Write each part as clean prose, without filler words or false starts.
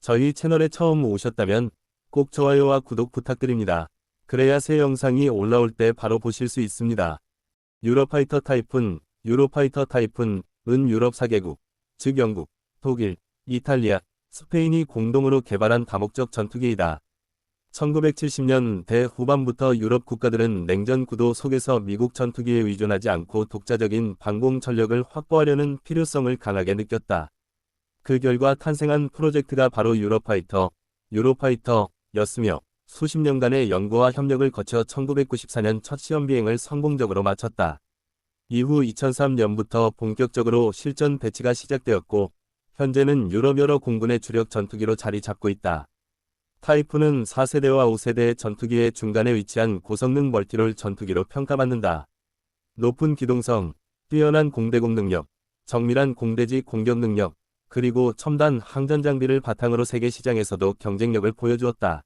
저희 채널에 처음 오셨다면 꼭 좋아요와 구독 부탁드립니다. 그래야 새 영상이 올라올 때 바로 보실 수 있습니다. 유로파이터 타이푼, 유로파이터 타이푼은 유럽 4개국, 즉 영국, 독일, 이탈리아, 스페인이 공동으로 개발한 다목적 전투기이다. 1970년대 후반부터 유럽 국가들은 냉전 구도 속에서 미국 전투기에 의존하지 않고 독자적인 방공 전력을 확보하려는 필요성을 강하게 느꼈다. 그 결과 탄생한 프로젝트가 바로 유로파이터였으며 수십 년간의 연구와 협력을 거쳐 1994년 첫 시험 비행을 성공적으로 마쳤다. 이후 2003년부터 본격적으로 실전 배치가 시작되었고, 현재는 유럽 여러 공군의 주력 전투기로 자리 잡고 있다. 타이푼은 4세대와 5세대 전투기의 중간에 위치한 고성능 멀티롤 전투기로 평가받는다. 높은 기동성, 뛰어난 공대공 능력, 정밀한 공대지 공격 능력, 그리고 첨단 항전 장비를 바탕으로 세계 시장에서도 경쟁력을 보여주었다.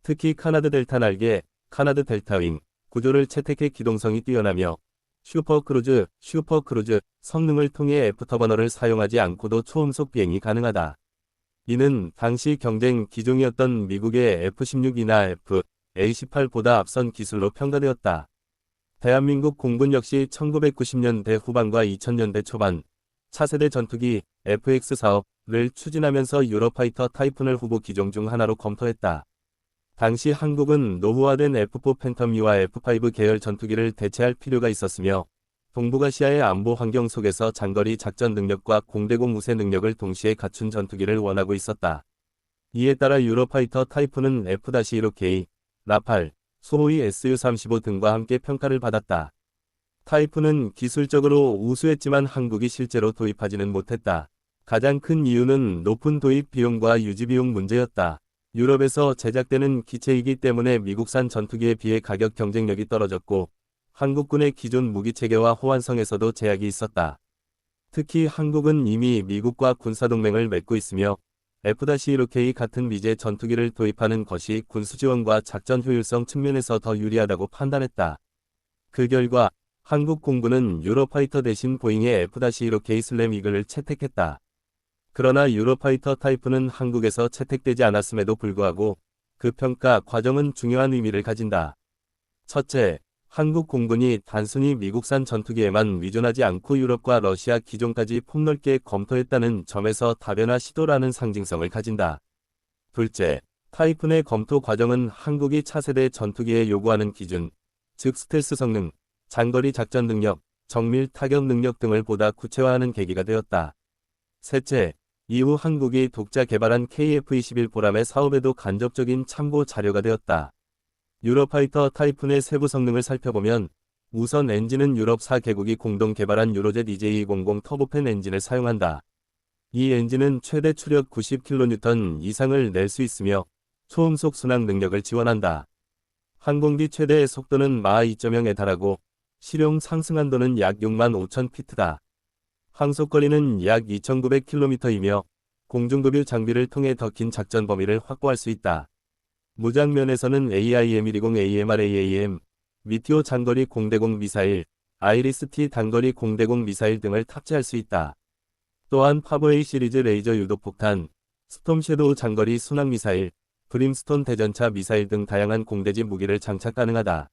특히 카나드 델타 날개, 카나드 델타 윙 구조를 채택해 기동성이 뛰어나며 슈퍼크루즈 성능을 통해 F터버널을 사용하지 않고도 초음속 비행이 가능하다. 이는 당시 경쟁 기종이었던 미국의 F-16이나 F-A-18보다 앞선 기술로 평가되었다. 대한민국 공군 역시 1990년대 후반과 2000년대 초반 차세대 전투기 FX 사업을 추진하면서 유로파이터 타이푼을 후보 기종 중 하나로 검토했다. 당시 한국은 노후화된 F4 팬텀2와 F5 계열 전투기를 대체할 필요가 있었으며 동북아시아의 안보 환경 속에서 장거리 작전 능력과 공대공 우세 능력을 동시에 갖춘 전투기를 원하고 있었다. 이에 따라 유로파이터 타이푼은 F-15K, 라팔, 소호이 Su-35 등과 함께 평가를 받았다. 타이푼은 기술적으로 우수했지만 한국이 실제로 도입하지는 못했다. 가장 큰 이유는 높은 도입 비용과 유지 비용 문제였다. 유럽에서 제작되는 기체이기 때문에 미국산 전투기에 비해 가격 경쟁력이 떨어졌고, 한국군의 기존 무기체계와 호환성에서도 제약이 있었다. 특히 한국은 이미 미국과 군사동맹을 맺고 있으며 F-15K 같은 미제 전투기를 도입하는 것이 군수지원과 작전 효율성 측면에서 더 유리하다고 판단했다. 그 결과 한국 공군은 유로파이터 대신 보잉의 F-15K/이글을 채택했다. 그러나 유로파이터 타이푼은 한국에서 채택되지 않았음에도 불구하고 그 평가 과정은 중요한 의미를 가진다. 첫째, 한국 공군이 단순히 미국산 전투기에만 의존하지 않고 유럽과 러시아 기종까지 폭넓게 검토했다는 점에서 다변화 시도라는 상징성을 가진다. 둘째, 타이푼의 검토 과정은 한국이 차세대 전투기에 요구하는 기준, 즉 스텔스 성능, 장거리 작전 능력, 정밀 타격 능력 등을 보다 구체화하는 계기가 되었다. 셋째, 이후 한국이 독자 개발한 KF-21 보람의 사업에도 간접적인 참고 자료가 되었다. 유로파이터 타이푼의 세부 성능을 살펴보면 우선 엔진은 유럽 4개국이 공동 개발한 유로젯 EJ200 터보팬 엔진을 사용한다. 이 엔진은 최대 추력 90kN 이상을 낼 수 있으며 초음속 순항 능력을 지원한다. 항공기 최대 속도는 마하 2.0에 달하고 실용 상승 한도는 약 65,000피트다. 항속거리는 약 2,900km이며 공중급유 장비를 통해 더 긴 작전 범위를 확보할 수 있다. 무장면에서는 AIM-120 AMRAAM, 미티오 장거리 공대공 미사일, 아이리스-T 단거리 공대공 미사일 등을 탑재할 수 있다. 또한 파버-A 시리즈 레이저 유도폭탄, 스톰 섀도우 장거리 순항 미사일, 브림스톤 대전차 미사일 등 다양한 공대지 무기를 장착 가능하다.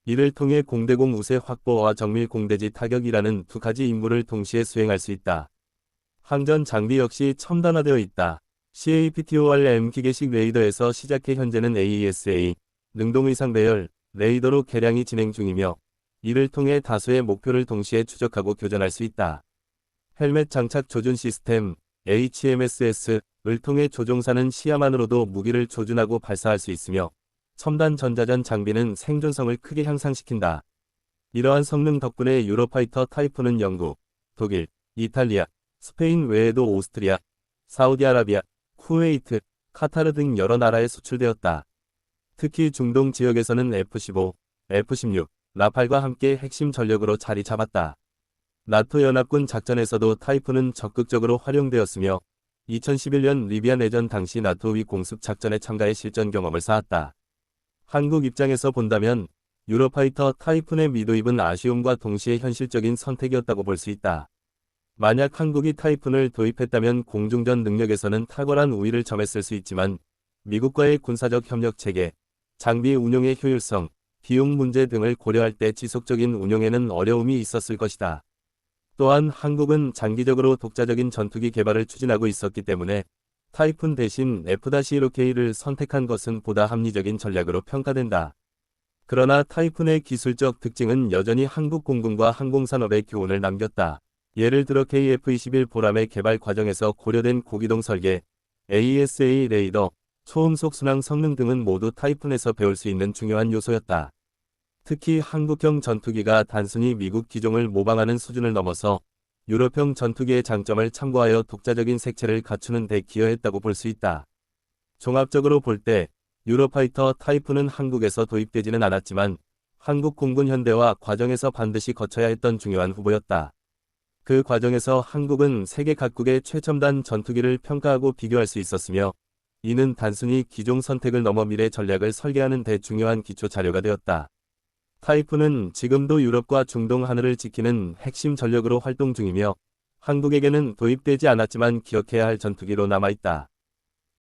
이를 통해 공대공 우세 확보와 정밀 공대지 타격이라는 두 가지 임무를 동시에 수행할 수 있다. 항전 장비 역시 첨단화되어 있다. CAPTORM 기계식 레이더에서 시작해 현재는 AESA, 능동의상 배열, 레이더로 개량이 진행 중이며 이를 통해 다수의 목표를 동시에 추적하고 교전할 수 있다. 헬멧 장착 조준 시스템, HMSS를 통해 조종사는 시야만으로도 무기를 조준하고 발사할 수 있으며 첨단 전자전 장비는 생존성을 크게 향상시킨다. 이러한 성능 덕분에 유로파이터 타이푼은 영국, 독일, 이탈리아, 스페인 외에도 오스트리아, 사우디아라비아, 쿠웨이트, 카타르 등 여러 나라에 수출되었다. 특히 중동 지역에서는 F-15, F-16, 라팔과 함께 핵심 전력으로 자리 잡았다. 나토 연합군 작전에서도 타이푼은 적극적으로 활용되었으며 2011년 리비아 내전 당시 나토 위 공습 작전에 참가해 실전 경험을 쌓았다. 한국 입장에서 본다면 유로파이터 타이푼의 미도입은 아쉬움과 동시에 현실적인 선택이었다고 볼 수 있다. 만약 한국이 타이푼을 도입했다면 공중전 능력에서는 탁월한 우위를 점했을 수 있지만 미국과의 군사적 협력 체계, 장비 운용의 효율성, 비용 문제 등을 고려할 때 지속적인 운용에는 어려움이 있었을 것이다. 또한 한국은 장기적으로 독자적인 전투기 개발을 추진하고 있었기 때문에 타이푼 대신 F-1K를 선택한 것은 보다 합리적인 전략으로 평가된다. 그러나 타이푼의 기술적 특징은 여전히 한국 공군과 항공산업에 교훈을 남겼다. 예를 들어 KF-21 보람의 개발 과정에서 고려된 고기동 설계, AESA 레이더, 초음속 순항 성능 등은 모두 타이푼에서 배울 수 있는 중요한 요소였다. 특히 한국형 전투기가 단순히 미국 기종을 모방하는 수준을 넘어서 유럽형 전투기의 장점을 참고하여 독자적인 색채를 갖추는 데 기여했다고 볼 수 있다. 종합적으로 볼 때 유로파이터 타이푼은 한국에서 도입되지는 않았지만 한국 공군 현대화 과정에서 반드시 거쳐야 했던 중요한 후보였다. 그 과정에서 한국은 세계 각국의 최첨단 전투기를 평가하고 비교할 수 있었으며 이는 단순히 기종 선택을 넘어 미래 전략을 설계하는 데 중요한 기초 자료가 되었다. 타이푼은 지금도 유럽과 중동 하늘을 지키는 핵심 전력으로 활동 중이며 한국에게는 도입되지 않았지만 기억해야 할 전투기로 남아있다.